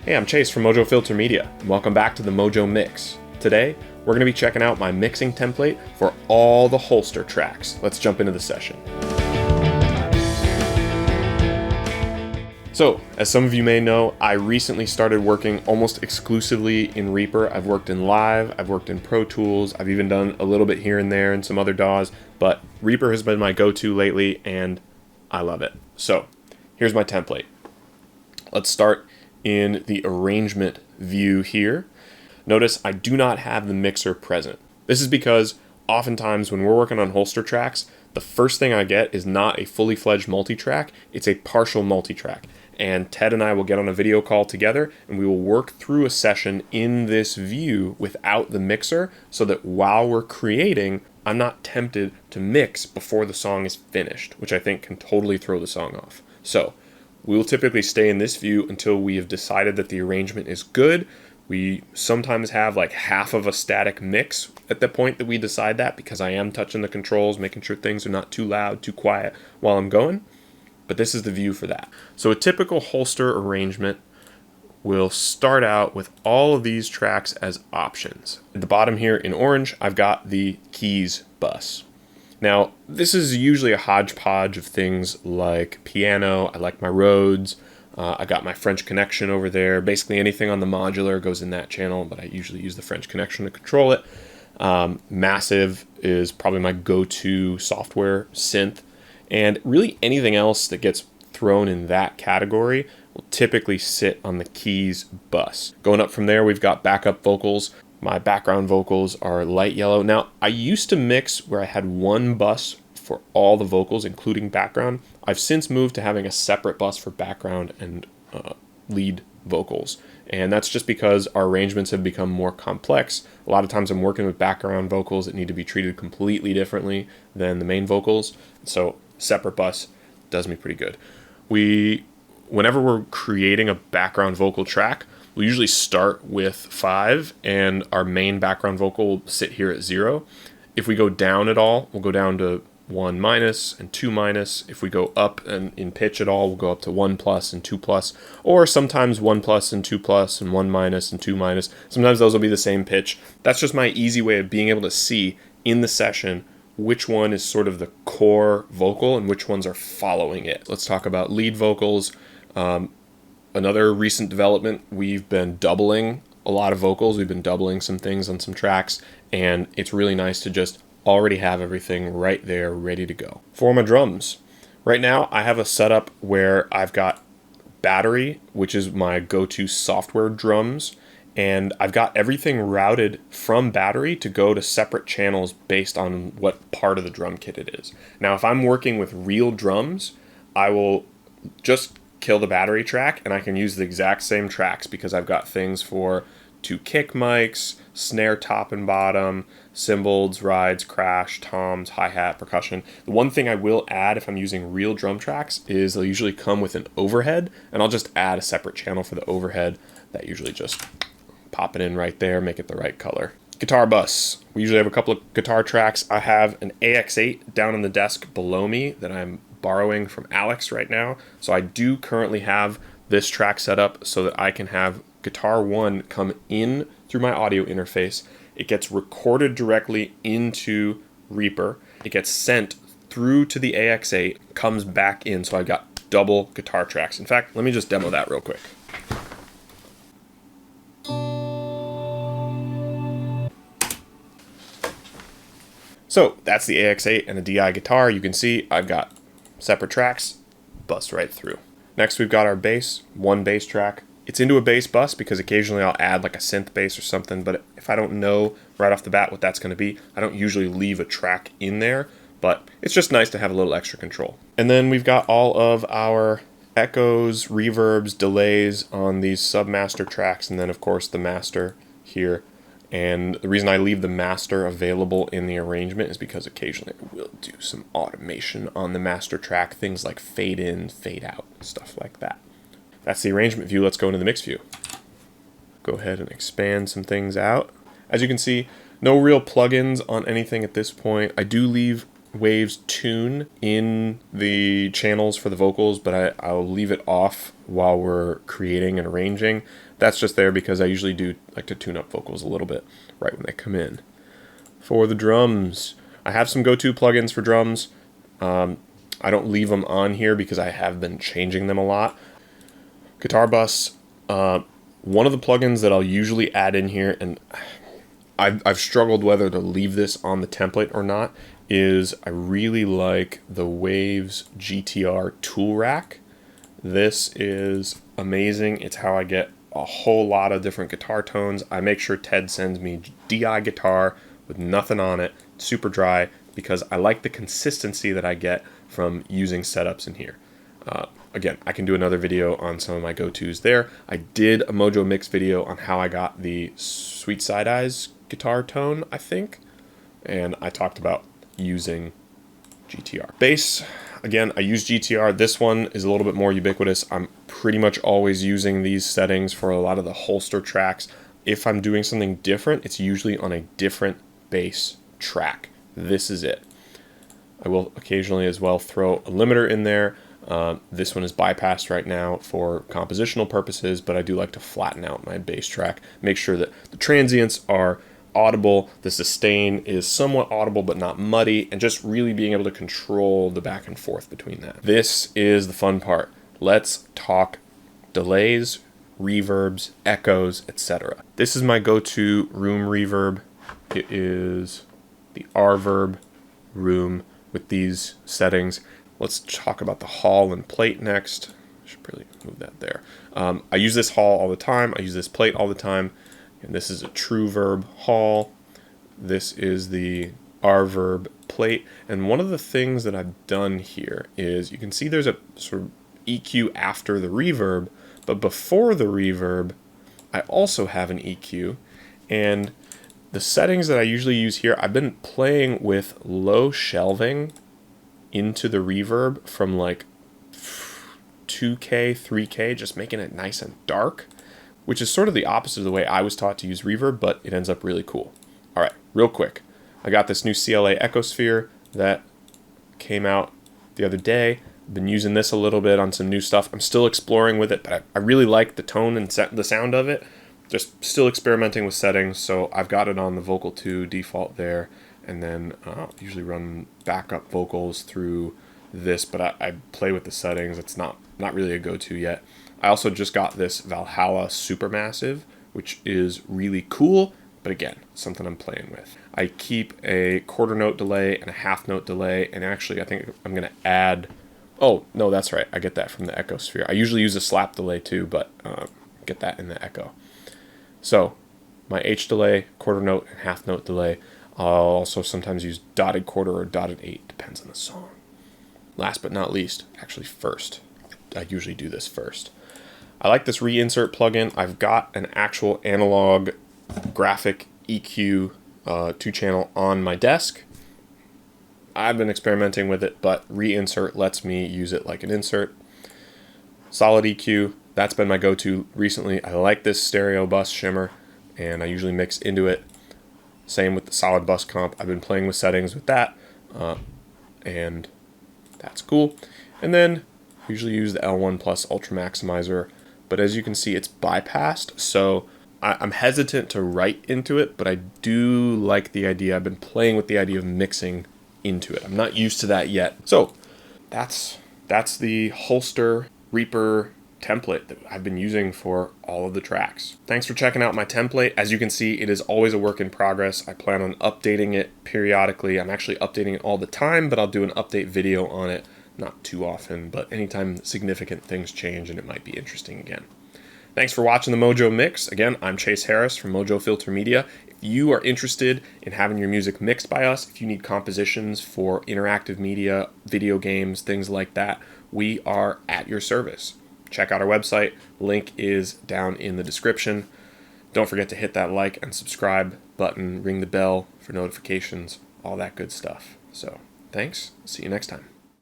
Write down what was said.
Hey, I'm Chase from MojoFilter Media, and welcome back to the Mojo Mix. Today, we're going to be checking out my mixing template for all the holster tracks. Let's jump into the session. So, as some of you may know, I recently started working almost exclusively in Reaper. I've worked in Live, I've worked in Pro Tools, I've even done a little bit here and there in some other DAWs, but Reaper has been my go-to lately, and I love it. So, here's my template. Let's start in the arrangement view here. Notice I do not have the mixer present. This is because oftentimes when we're working on holster tracks, the first thing I get is not a fully fledged multi-track, it's a partial multi-track. And Ted and I will get on a video call together and we will work through a session in this view without the mixer so that while we're creating, I'm not tempted to mix before the song is finished, which I think can totally throw the song off. So we will typically stay in this view until we have decided that the arrangement is good. We sometimes have like half of a static mix at the point that we decide that, because I am touching the controls, making sure things are not too loud, too quiet while I'm going. But this is the view for that. So a typical holster arrangement will start out with all of these tracks as options. At the bottom here in orange, I've got the keys bus. Now, this is usually a hodgepodge of things like piano, I like my Rhodes, I got my French Connection over there. Basically anything on the modular goes in that channel, but I usually use the French Connection to control it. Massive is probably my go-to software synth. And really anything else that gets thrown in that category will typically sit on the keys bus. Going up from there, we've got backup vocals. My background vocals are light yellow. Now, I used to mix where I had one bus for all the vocals, including background. I've since moved to having a separate bus for background and lead vocals. And that's just because our arrangements have become more complex. A lot of times I'm working with background vocals that need to be treated completely differently than the main vocals. So separate bus does me pretty good. Whenever we're creating a background vocal track, we usually start with 5 and our main background vocal will sit here at 0. If we go down at all, we'll go down to 1 minus and 2 minus. If we go up and in pitch at all, we'll go up to 1 plus and 2 plus, or sometimes 1 plus and 2 plus and 1 minus and 2 minus. Sometimes those will be the same pitch. That's just my easy way of being able to see in the session which one is sort of the core vocal and which ones are following it. Let's talk about lead vocals. Another recent development, we've been doubling a lot of vocals. We've been doubling some things on some tracks, and it's really nice to just already have everything right there ready to go. For my drums, right now I have a setup where I've got Battery, which is my go-to software drums, and I've got everything routed from Battery to go to separate channels based on what part of the drum kit it is. Now, if I'm working with real drums, I will just kill the Battery track and I can use the exact same tracks because I've got things for 2 kick mics, snare top and bottom, cymbals, rides, crash, toms, hi-hat, percussion. The one thing I will add if I'm using real drum tracks is they'll usually come with an overhead, and I'll just add a separate channel for the overhead. That usually just pop it in right there, make it the right color. Guitar bus. We usually have a couple of guitar tracks. I have an AX8 down on the desk below me that I'm borrowing from Alex right now. So I do currently have this track set up so that I can have guitar 1 come in through my audio interface. It gets recorded directly into Reaper. It gets sent through to the AX8, comes back in, so I've got double guitar tracks. In fact, let me just demo that real quick. So that's the AX8 and a DI guitar. You can see I've got separate tracks, bust right through. Next we've got our bass, one bass track. It's into a bass bus because occasionally I'll add like a synth bass or something, but if I don't know right off the bat what that's going to be, I don't usually leave a track in there, but it's just nice to have a little extra control. And then we've got all of our echoes, reverbs, delays on these sub-master tracks, and then of course the master here. And the reason I leave the master available in the arrangement is because occasionally I will do some automation on the master track, things like fade in, fade out, stuff like that. That's the arrangement view. Let's go into the mix view. Go ahead and expand some things out. As you can see, no real plugins on anything at this point. I do leave Waves Tune in the channels for the vocals, but I'll leave it off while we're creating and arranging. That's just there because I usually do like to tune up vocals a little bit right when they come in. For the drums, I have some go-to plugins for drums. I don't leave them on here because I have been changing them a lot. Guitar Bus, one of the plugins that I'll usually add in here, and I've struggled whether to leave this on the template or not, is I really like the Waves GTR tool rack. This is amazing. It's how I get a whole lot of different guitar tones. I make sure Ted sends me DI guitar with nothing on it, super dry, because I like the consistency that I get from using setups in here. Again, I can do another video on some of my go-tos there. I did a Mojo Mix video on how I got the Sweet Side Eyes guitar tone, I think, and I talked about using GTR. Bass, again, I use GTR. This one is a little bit more ubiquitous. I'm pretty much always using these settings for a lot of the holster tracks. If I'm doing something different, it's usually on a different bass track. This is it. I will occasionally as well throw a limiter in there. This one is bypassed right now for compositional purposes, but I do like to flatten out my bass track, make sure that the transients are audible, the sustain is somewhat audible but not muddy, and just really being able to control the back and forth between that. This is the fun part. Let's talk delays, reverbs, echoes, etc. This is my go-to room reverb. It is the R-verb room with these settings. Let's talk about the hall and plate next. I should probably move that there. I use this hall all the time. I use this plate all the time. And this is a true verb hall. This is the R verb plate. And one of the things that I've done here is you can see there's a sort of EQ after the reverb, but before the reverb, I also have an EQ. And the settings that I usually use here, I've been playing with low shelving into the reverb from like 2K, 3K, just making it nice and dark, which is sort of the opposite of the way I was taught to use reverb, but it ends up really cool. All right, real quick. I got this new CLA Echosphere that came out the other day. I've been using this a little bit on some new stuff. I'm still exploring with it, but I really like the tone and the sound of it. Just still experimenting with settings, so I've got it on the Vocal 2 default there, and then usually run backup vocals through this, but I play with the settings. It's not really a go-to yet. I also just got this Valhalla Supermassive, which is really cool, but again, something I'm playing with. I keep a quarter note delay and a half note delay, and actually I think I'm going to add, oh, no, that's right, I get that from the Echosphere. I usually use a slap delay too, but get that in the Echo. So, my H delay, quarter note, and half note delay. I'll also sometimes use dotted quarter or dotted eight, depends on the song. Last but not least, actually first. I usually do this first. I like this reinsert plugin. I've got an actual analog graphic EQ 2-channel on my desk. I've been experimenting with it, but reinsert lets me use it like an insert. Solid EQ, that's been my go-to recently. I like this stereo bus shimmer, and I usually mix into it. Same with the solid bus comp. I've been playing with settings with that, and that's cool. And then I usually use the L1 Plus Ultra Maximizer, but as you can see, it's bypassed, so I'm hesitant to write into it, but I do like the idea. I've been playing with the idea of mixing into it. I'm not used to that yet. So that's the Holster Reaper template that I've been using for all of the tracks. Thanks for checking out my template. As you can see, it is always a work in progress. I plan on updating it periodically. I'm actually updating it all the time, but I'll do an update video on it. Not too often, but anytime significant things change, and it might be interesting again. Thanks for watching the Mojo Mix. Again, I'm Chase Harris from MojoFilter Media. If you are interested in having your music mixed by us, if you need compositions for interactive media, video games, things like that, we are at your service. Check out our website. Link is down in the description. Don't forget to hit that like and subscribe button, ring the bell for notifications, all that good stuff. So, thanks. See you next time.